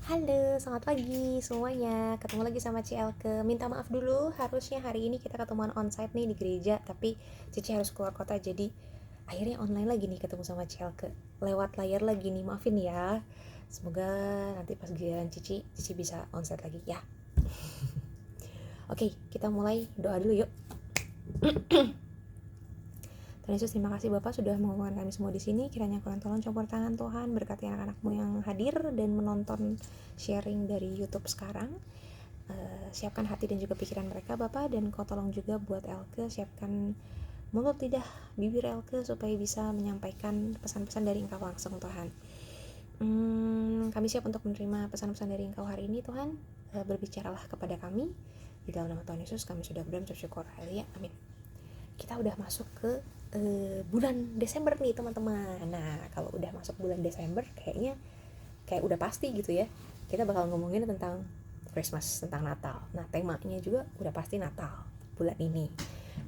Halo, selamat pagi semuanya. Ketemu lagi sama Cielke. Minta maaf dulu, harusnya hari ini kita ketemuan onsite nih di gereja, tapi Cici harus keluar kota, jadi akhirnya online lagi nih ketemu sama Cielke. Lewat layar lagi nih, maafin ya. Semoga nanti pas giliran Cici bisa onsite lagi ya. Oke, kita mulai doa dulu yuk. Tuhan Yesus, terima kasih Bapak sudah mengumpulkan kami semua di sini. Kiranya Kau yang tolong campur tangan Tuhan, berkati anak-anakmu yang hadir dan menonton sharing dari YouTube sekarang. Siapkan hati dan juga pikiran mereka Bapak, dan Kau tolong juga buat Elke, siapkan mulut, lidah, bibir Elke supaya bisa menyampaikan pesan-pesan dari Engkau langsung Tuhan. Kami siap untuk menerima pesan-pesan dari Engkau hari ini Tuhan. Berbicaralah kepada kami. Di dalam nama Tuhan Yesus kami sudah bersyukur. Haleluya, amin. Kita udah masuk ke bulan Desember nih teman-teman. Nah, kalau udah masuk bulan Desember kayaknya kayak udah pasti gitu ya, kita bakal ngomongin tentang Christmas, tentang Natal. Nah, temanya juga udah pasti Natal bulan ini.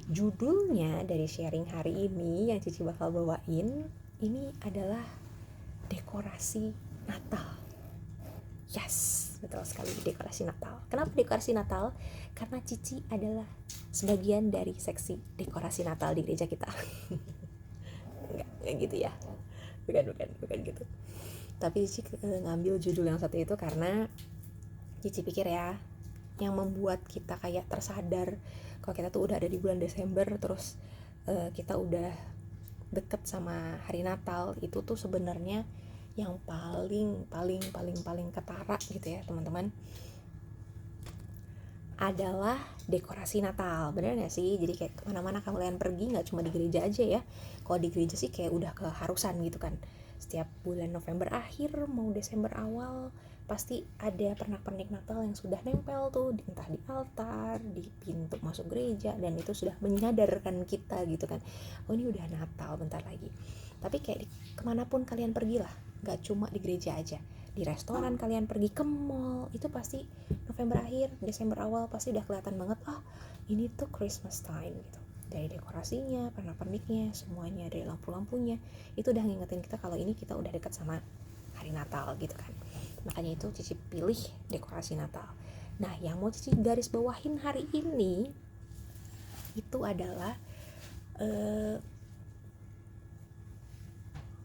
Judulnya dari sharing hari ini yang Cici bakal bawain ini adalah dekorasi Natal. Yes, betul sekali, dekorasi Natal. Kenapa dekorasi Natal? Karena Cici adalah sebagian dari seksi dekorasi Natal di gereja kita. Enggak gitu ya. Bukan gitu. Tapi Cici ngambil judul yang satu itu karena Cici pikir ya, yang membuat kita kayak tersadar kalau kita tuh udah ada di bulan Desember, terus kita udah deket sama hari Natal, itu tuh sebenarnya yang paling ketara gitu ya teman-teman, adalah dekorasi Natal. Bener gak sih? Jadi kayak kemana-mana kalian pergi, gak cuma di gereja aja ya. Kalau di gereja sih kayak udah keharusan gitu kan. Setiap bulan November akhir mau Desember awal pasti ada pernak-pernik Natal yang sudah nempel tuh, entah di altar, di pintu masuk gereja, dan itu sudah menyadarkan kita gitu kan, oh ini udah Natal bentar lagi. Tapi kayak kemanapun kalian pergilah, gak cuma di gereja aja, di restoran kalian pergi, ke mall, itu pasti November akhir, Desember awal pasti udah kelihatan banget, oh ini tuh Christmas time gitu. Dari dekorasinya, pernak-perniknya, semuanya, dari lampu-lampunya, itu udah ngingetin kita kalau ini kita udah dekat sama hari Natal gitu kan. Makanya itu Cici pilih dekorasi Natal. Nah, yang mau Cici garis bawahin hari ini itu adalah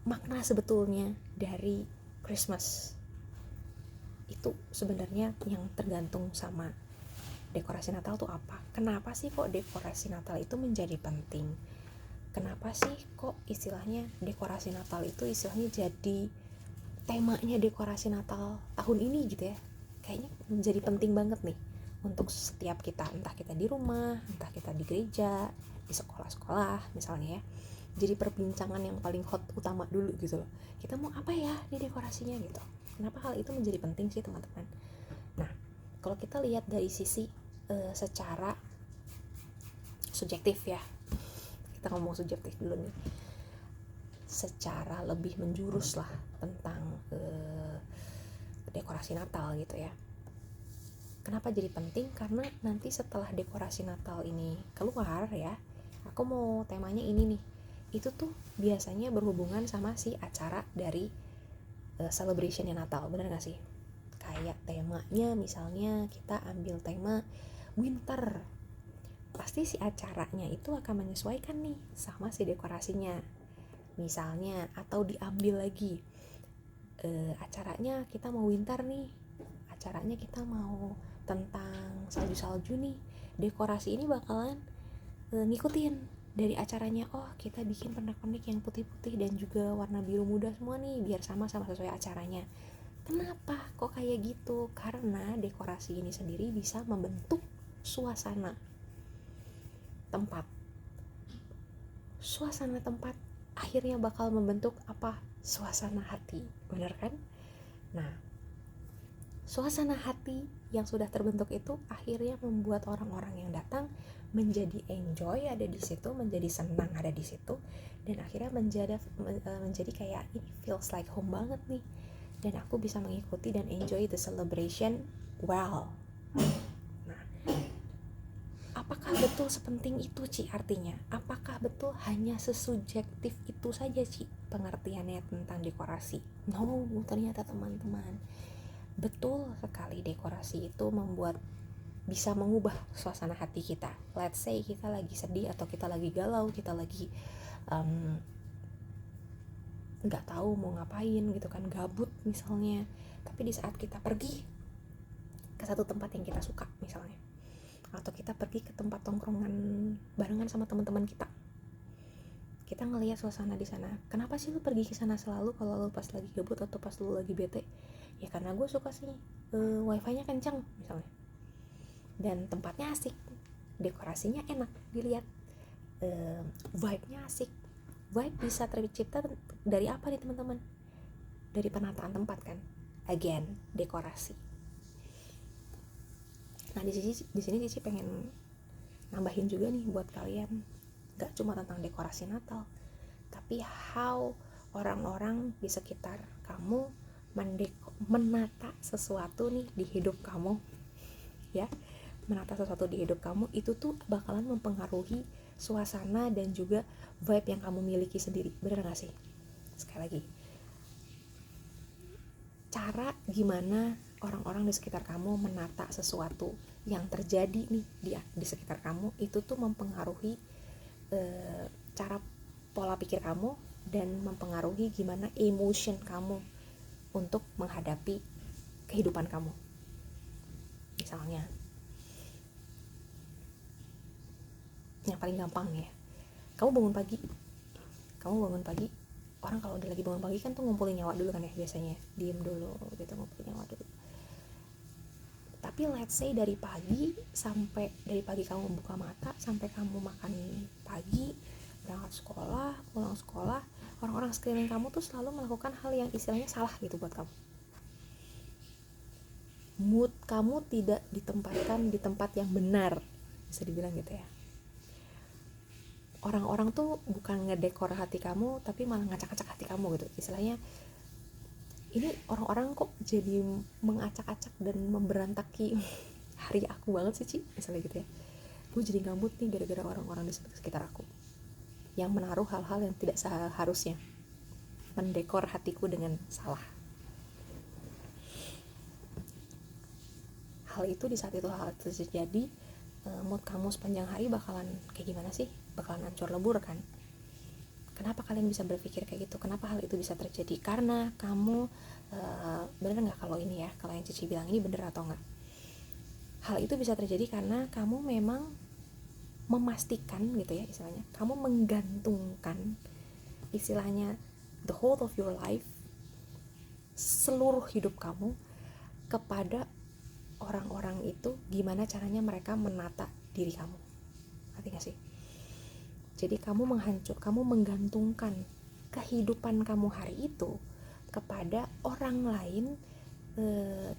makna sebetulnya dari Christmas. Itu sebenarnya yang tergantung sama dekorasi Natal tuh apa. Kenapa sih kok dekorasi Natal itu menjadi penting? Kenapa sih kok istilahnya dekorasi Natal itu istilahnya jadi temanya dekorasi Natal tahun ini gitu ya. Kayaknya menjadi penting banget nih untuk setiap kita, entah kita di rumah, entah kita di gereja, di sekolah-sekolah misalnya ya. Jadi perbincangan yang paling hot utama dulu gitu loh. Kita mau apa ya di dekorasinya gitu. Kenapa hal itu menjadi penting sih teman-teman? Nah, kalau kita lihat dari sisi secara subjektif ya, kita ngomong subjektif dulu nih, secara lebih menjurus lah tentang dekorasi Natal gitu ya. Kenapa jadi penting? Karena nanti setelah dekorasi Natal ini keluar ya, aku mau temanya ini nih, itu tuh biasanya berhubungan sama si acara dari celebrationnya Natal, bener gak sih? Kayak temanya misalnya kita ambil tema winter, pasti si acaranya itu akan menyesuaikan nih sama si dekorasinya misalnya. Atau diambil lagi, acaranya kita mau winter nih, acaranya kita mau tentang salju-salju nih, dekorasi ini bakalan ngikutin dari acaranya. Oh, kita bikin pernak-pernik yang putih-putih dan juga warna biru muda semua nih, biar sama-sama sesuai acaranya. Kenapa kok kayak gitu? Karena dekorasi ini sendiri bisa membentuk suasana tempat. Suasana tempat akhirnya bakal membentuk apa? Suasana hati, bener kan? Nah, suasana hati yang sudah terbentuk itu akhirnya membuat orang-orang yang datang menjadi enjoy ada di situ, menjadi senang ada di situ, dan akhirnya menjadi kayak ini feels like home banget nih, dan aku bisa mengikuti dan enjoy the celebration well. Nah, apakah betul sepenting itu Ci artinya? Apakah betul hanya sesubjektif itu saja Ci pengertiannya tentang dekorasi? No, ternyata teman-teman, Betul sekali, dekorasi itu bisa mengubah suasana hati kita. Let's say kita lagi sedih atau kita lagi galau, kita lagi nggak tahu mau ngapain gitu kan, gabut misalnya. Tapi di saat kita pergi ke satu tempat yang kita suka misalnya, atau kita pergi ke tempat tongkrongan barengan sama teman-teman kita ngelihat suasana di sana. Kenapa sih lu pergi ke sana selalu kalau lu pas lagi gabut atau pas lu lagi bete? Ya karena gue suka sih wifi-nya kencang misalnya, dan tempatnya asik, dekorasinya enak dilihat, vibe-nya asik. Vibe bisa tercipta dari apa nih teman-teman? Dari penataan tempat kan, again dekorasi. Nah di sini Cici pengen nambahin juga nih buat kalian, gak cuma tentang dekorasi Natal, tapi how orang-orang di sekitar kamu menata sesuatu nih di hidup kamu, ya. Menata sesuatu di hidup kamu itu tuh bakalan mempengaruhi suasana dan juga vibe yang kamu miliki sendiri. Bener gak sih? Sekali lagi, cara gimana orang-orang di sekitar kamu menata sesuatu yang terjadi nih di sekitar kamu itu tuh mempengaruhi cara pola pikir kamu dan mempengaruhi gimana emotion kamu untuk menghadapi kehidupan kamu. Misalnya yang paling gampang ya, kamu bangun pagi, orang kalau udah lagi bangun pagi kan tuh ngumpulin nyawa dulu kan ya, biasanya diem dulu gitu, ngumpulin nyawa dulu. Tapi let's say dari pagi kamu buka mata sampai kamu makan pagi, berangkat sekolah, pulang sekolah, orang-orang sekeliling kamu tuh selalu melakukan hal yang istilahnya salah gitu buat kamu. Mood kamu tidak ditempatkan di tempat yang benar, bisa dibilang gitu ya. Orang-orang tuh bukan ngedekor hati kamu, tapi malah ngacak-acak hati kamu gitu. Istilahnya, ini orang-orang kok jadi mengacak-acak dan memberantaki hari aku banget sih, Ci, misalnya gitu ya. Gue jadi gabut nih gara-gara orang-orang di sekitar aku yang menaruh hal-hal yang tidak seharusnya, mendekor hatiku dengan salah. Hal itu di saat itu hal itu terjadi, mood kamu sepanjang hari bakalan kayak gimana sih? Bakalan hancur lebur kan? Kenapa kalian bisa berpikir kayak gitu? Kenapa hal itu bisa terjadi? Karena kamu bener nggak kalau ini ya, kalau yang Cici bilang ini bener atau nggak? Hal itu bisa terjadi karena kamu memang memastikan gitu ya, istilahnya kamu menggantungkan istilahnya the whole of your life, seluruh hidup kamu kepada orang-orang itu, gimana caranya mereka menata diri kamu. Ngerti gak sih? Jadi kamu menggantungkan kehidupan kamu hari itu kepada orang lain,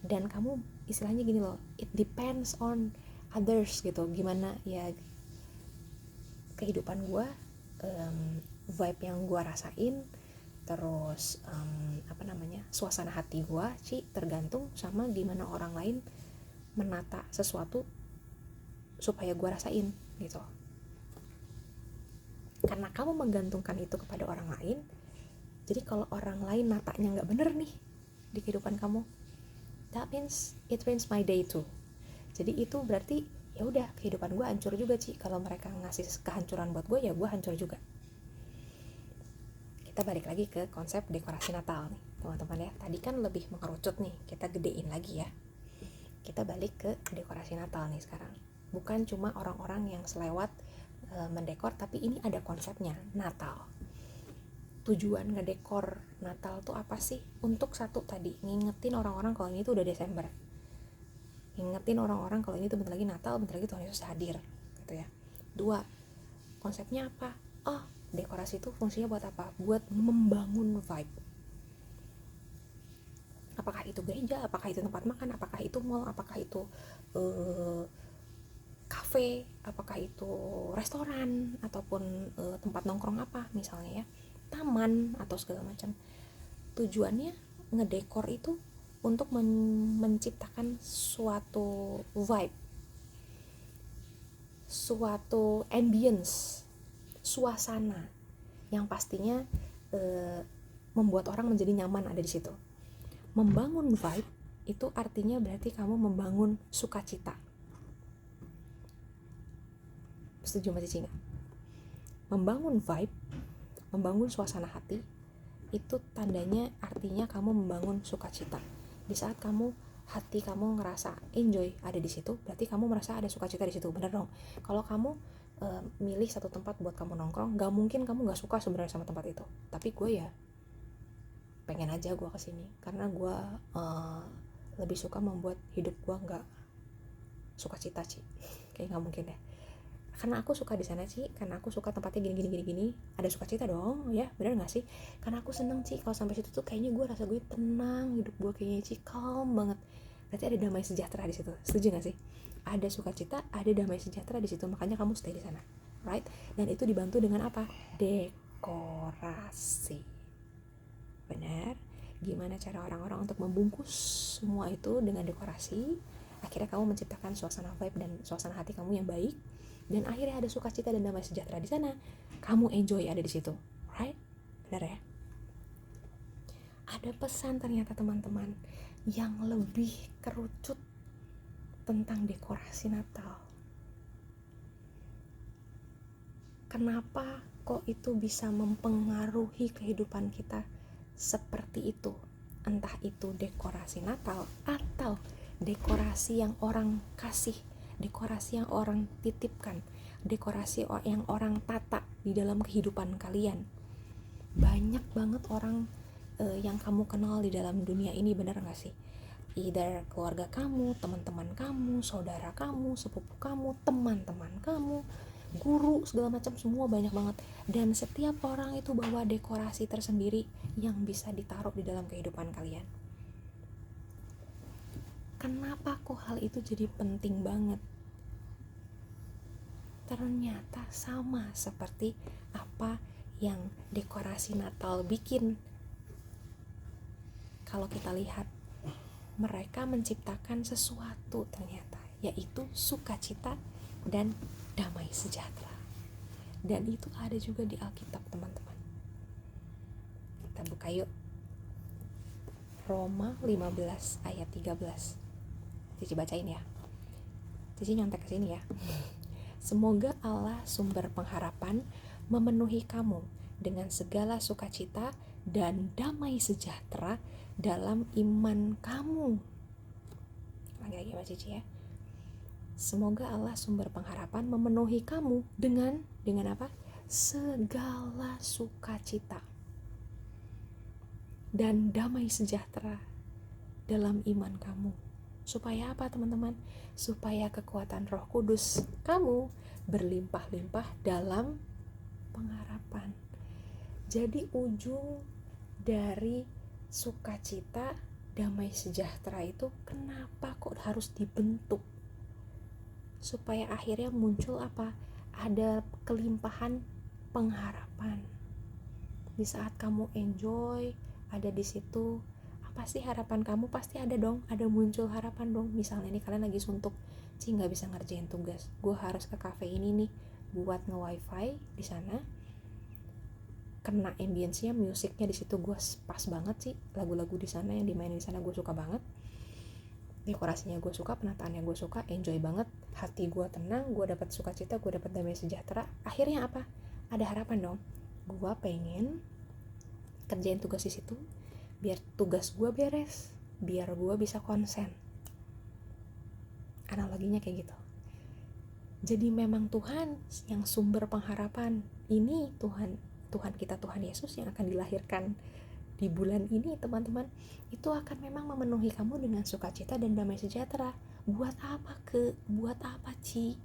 dan kamu istilahnya gini loh, it depends on others gitu. Gimana ya kehidupan gue, vibe yang gue rasain, terus suasana hati gue sih tergantung sama gimana orang lain menata sesuatu supaya gue rasain gitu. Karena kamu menggantungkan itu kepada orang lain, jadi kalau orang lain natanya nggak bener nih di kehidupan kamu, that means it ruins my day too. Jadi itu berarti ya udah, kehidupan gue hancur juga sih. Kalau mereka ngasih kehancuran buat gue, ya gue hancur juga. Kita balik lagi ke konsep dekorasi Natal nih teman-teman ya. Tadi kan lebih mengerucut nih, kita gedein lagi ya. Kita balik ke dekorasi Natal nih sekarang. Bukan cuma orang-orang yang selewat mendekor, tapi ini ada konsepnya, Natal. Tujuan ngedekor Natal tuh apa sih? Untuk satu tadi, ngingetin orang-orang kalau ini tuh udah Desember. Ngingetin orang-orang kalau ini tuh bentar lagi Natal, bentar lagi Tuhan Yesus hadir gitu ya. Dua, konsepnya apa? Dekorasi itu fungsinya buat apa? Buat membangun vibe. Apakah itu gereja, apakah itu tempat makan, apakah itu mall, apakah itu kafe, apakah itu restoran, ataupun tempat nongkrong apa misalnya ya, taman atau segala macam. Tujuannya ngedekor itu untuk menciptakan suatu vibe, suatu ambience, suasana yang pastinya membuat orang menjadi nyaman ada di situ. Membangun vibe itu artinya berarti kamu membangun sukacita. Setuju Mbak Cici nggak? Membangun vibe, membangun suasana hati, itu tandanya artinya kamu membangun sukacita. Di saat hati kamu ngerasa enjoy ada di situ, berarti kamu merasa ada sukacita di situ, bener dong? Kalau kamu milih satu tempat buat kamu nongkrong, gak mungkin kamu gak suka sebenarnya sama tempat itu, tapi gue ya pengen aja gue kesini karena gue lebih suka membuat hidup gue nggak sukacita sih, kayak nggak mungkin deh. Karena aku suka di sana sih, karena aku suka tempatnya gini, ada sukacita dong, ya benar nggak sih? Karena aku seneng sih kalau sampai situ tuh kayaknya gue rasa gue tenang, hidup gue kayaknya sih calm banget. Berarti ada damai sejahtera di situ, setuju nggak sih? Ada sukacita, ada damai sejahtera di situ, makanya kamu stay di sana, right? Dan itu dibantu dengan apa? Dekorasi. Benar? Gimana cara orang-orang untuk membungkus semua itu dengan dekorasi? Akhirnya kamu menciptakan suasana vibe dan suasana hati kamu yang baik, dan akhirnya ada sukacita dan damai sejahtera di sana. Kamu enjoy ada di situ, right? Benar ya? Ada pesan ternyata teman-teman yang lebih kerucut tentang dekorasi Natal. Kenapa kok itu bisa mempengaruhi kehidupan kita seperti itu? Entah itu dekorasi Natal atau dekorasi yang orang kasih, dekorasi yang orang titipkan, dekorasi yang orang tata di dalam kehidupan kalian. Banyak banget orang yang kamu kenal di dalam dunia ini, benar gak sih? Either keluarga kamu, teman-teman kamu, saudara kamu, sepupu kamu, teman-teman kamu, guru, segala macam, semua banyak banget. Dan setiap orang itu bawa dekorasi tersendiri yang bisa ditaruh di dalam kehidupan kalian. Kenapa kok hal itu jadi penting banget? Ternyata sama seperti apa yang dekorasi Natal bikin. Kalau kita lihat, mereka menciptakan sesuatu ternyata, yaitu sukacita dan damai sejahtera. Dan itu ada juga di Alkitab, teman-teman. Kita buka yuk. Roma 15 ayat 13. Cici bacain ya. Cici nyontek ke sini ya. Semoga Allah sumber pengharapan memenuhi kamu dengan segala sukacita dan damai sejahtera dalam iman kamu. Lagi-lagi Mbak Cici ya. Semoga Allah sumber pengharapan memenuhi kamu dengan apa? Segala sukacita dan damai sejahtera dalam iman kamu. Supaya apa teman-teman? Supaya kekuatan Roh Kudus kamu berlimpah-limpah dalam pengharapan. Jadi ujung dari sukacita, damai sejahtera itu kenapa kok harus dibentuk? Supaya akhirnya muncul apa? Ada kelimpahan pengharapan. Di saat kamu enjoy, ada di situ, apa sih harapan kamu? Pasti ada dong, ada muncul harapan dong. Misalnya nih kalian lagi suntuk, nggak bisa ngerjain tugas, gue harus ke cafe ini nih buat nge-wifi di sana. Kena ambience-nya, musiknya di situ gue pas banget sih, lagu-lagu di sana yang dimainin di sana gue suka banget, dekorasinya gue suka, penataannya gue suka, enjoy banget, hati gue tenang, gue dapat sukacita, gue dapat damai sejahtera. Akhirnya apa? Ada harapan dong. Gue pengen kerjain tugas di situ, biar tugas gue beres, biar gue bisa konsen. Analoginya kayak gitu. Jadi memang Tuhan yang sumber pengharapan. Ini Tuhan kita, Tuhan Yesus yang akan dilahirkan di bulan ini, teman-teman, itu akan memang memenuhi kamu dengan sukacita dan damai sejahtera. Buat apa Ci?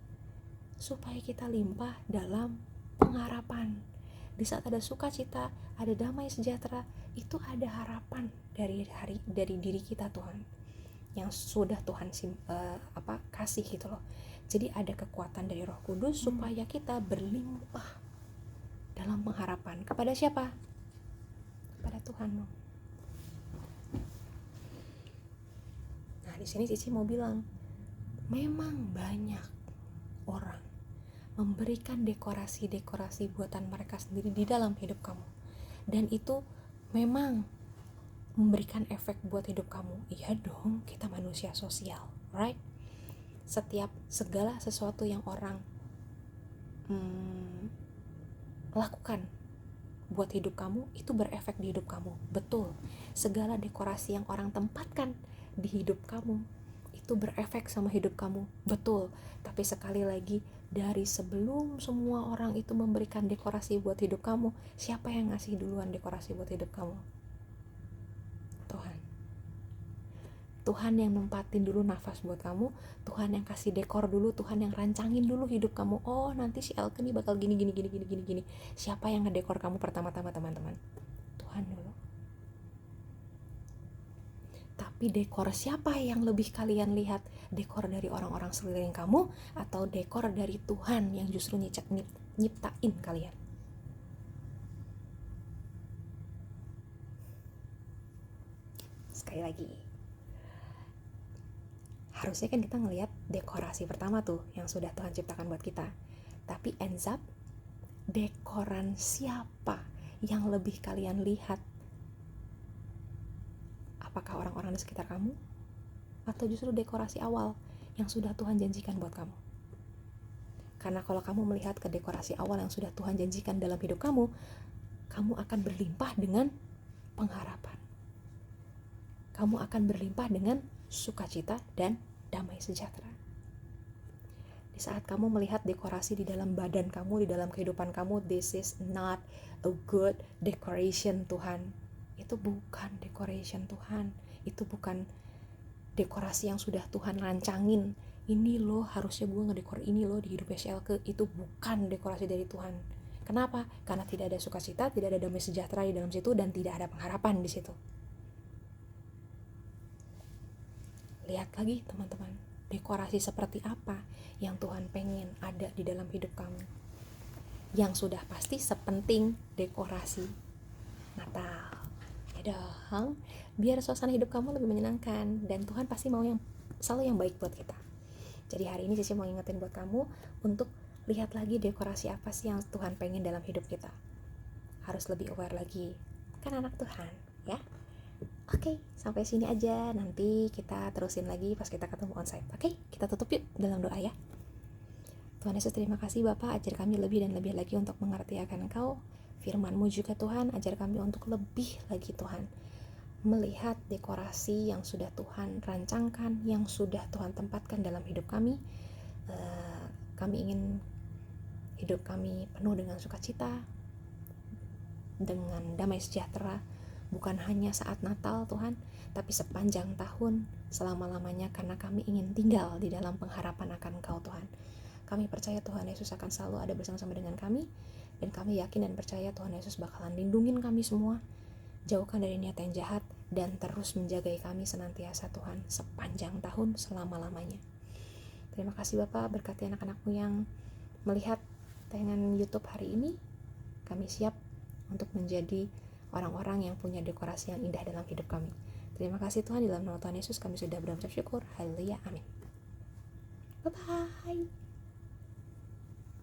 Supaya kita limpah dalam pengharapan. Di saat ada sukacita, ada damai sejahtera, itu ada harapan dari diri kita, Tuhan, yang sudah Tuhan kasih gitu loh. Jadi ada kekuatan dari Roh Kudus supaya kita berlimpah dalam pengharapan. Kepada siapa? Kepada Tuhan dong. Nah, di sini Cici mau bilang, memang banyak orang memberikan dekorasi buatan mereka sendiri di dalam hidup kamu. Dan itu memang memberikan efek buat hidup kamu? Iya dong, kita manusia sosial, right? Segala sesuatu yang orang lakukan buat hidup kamu itu berefek di hidup kamu. Betul. Segala dekorasi yang orang tempatkan di hidup kamu itu berefek sama hidup kamu. Betul. Tapi sekali lagi, dari sebelum semua orang itu memberikan dekorasi buat hidup kamu, siapa yang ngasih duluan dekorasi buat hidup kamu? Tuhan. Tuhan yang nempatin dulu nafas buat kamu, Tuhan yang kasih dekor dulu, Tuhan yang rancangin dulu hidup kamu. Oh, nanti si Elke nih bakal gini. Siapa yang ngedekor kamu pertama-tama, teman-teman? Tuhan dulu. Tapi dekor siapa yang lebih kalian lihat? Dekor dari orang-orang sekeliling kamu atau dekor dari Tuhan yang justru nyiptain kalian? Sekali lagi, harusnya kan kita ngelihat dekorasi pertama tuh yang sudah Tuhan ciptakan buat kita. Tapi ends up, dekoran siapa yang lebih kalian lihat? Apakah orang-orang di sekitar kamu? Atau justru dekorasi awal yang sudah Tuhan janjikan buat kamu? Karena kalau kamu melihat ke dekorasi awal yang sudah Tuhan janjikan dalam hidup kamu, kamu akan berlimpah dengan pengharapan. Kamu akan berlimpah dengan sukacita dan damai sejahtera. Di saat kamu melihat dekorasi di dalam badan kamu, di dalam kehidupan kamu, this is not a good decoration Tuhan. Itu bukan decoration Tuhan. Itu bukan dekorasi yang sudah Tuhan rancangin. Ini loh, harusnya gue ngedekor ini loh di hidup Elke. Itu bukan dekorasi dari Tuhan. Kenapa? Karena tidak ada sukacita, tidak ada damai sejahtera di dalam situ, dan tidak ada pengharapan di situ. Lihat lagi teman-teman, dekorasi seperti apa yang Tuhan pengen ada di dalam hidup kamu. Yang sudah pasti sepenting dekorasi Natal. Ya dong, biar suasana hidup kamu lebih menyenangkan, dan Tuhan pasti mau selalu yang baik buat kita. Jadi hari ini Cici mau ingetin buat kamu untuk lihat lagi dekorasi apa sih yang Tuhan pengen dalam hidup kita. Harus lebih aware lagi, kan anak Tuhan, ya. Oke, sampai sini aja. Nanti kita terusin lagi pas kita ketemu onsite. Oke, kita tutup yuk dalam doa ya. Tuhan Yesus, terima kasih Bapa, ajar kami lebih dan lebih lagi untuk mengerti akan Engkau. Firman-Mu juga Tuhan, ajar kami untuk lebih lagi Tuhan melihat dekorasi yang sudah Tuhan rancangkan, yang sudah Tuhan tempatkan dalam hidup kami. Kami ingin hidup kami penuh dengan sukacita, dengan damai sejahtera, bukan hanya saat Natal Tuhan, tapi sepanjang tahun, selama-lamanya, karena kami ingin tinggal di dalam pengharapan akan Engkau Tuhan. Kami percaya Tuhan Yesus akan selalu ada bersama-sama dengan kami, dan kami yakin dan percaya Tuhan Yesus bakalan lindungin kami semua, jauhkan dari niat yang jahat, dan terus menjagai kami senantiasa Tuhan, sepanjang tahun, selama-lamanya. Terima kasih Bapak, berkati anak-anak-Mu yang melihat tayangan YouTube hari ini. Kami siap untuk menjadi orang-orang yang punya dekorasi yang indah dalam hidup kami. Terima kasih Tuhan, di dalam nama Tuhan Yesus kami sudah berucap syukur. Haleluya, amin. Bye-bye.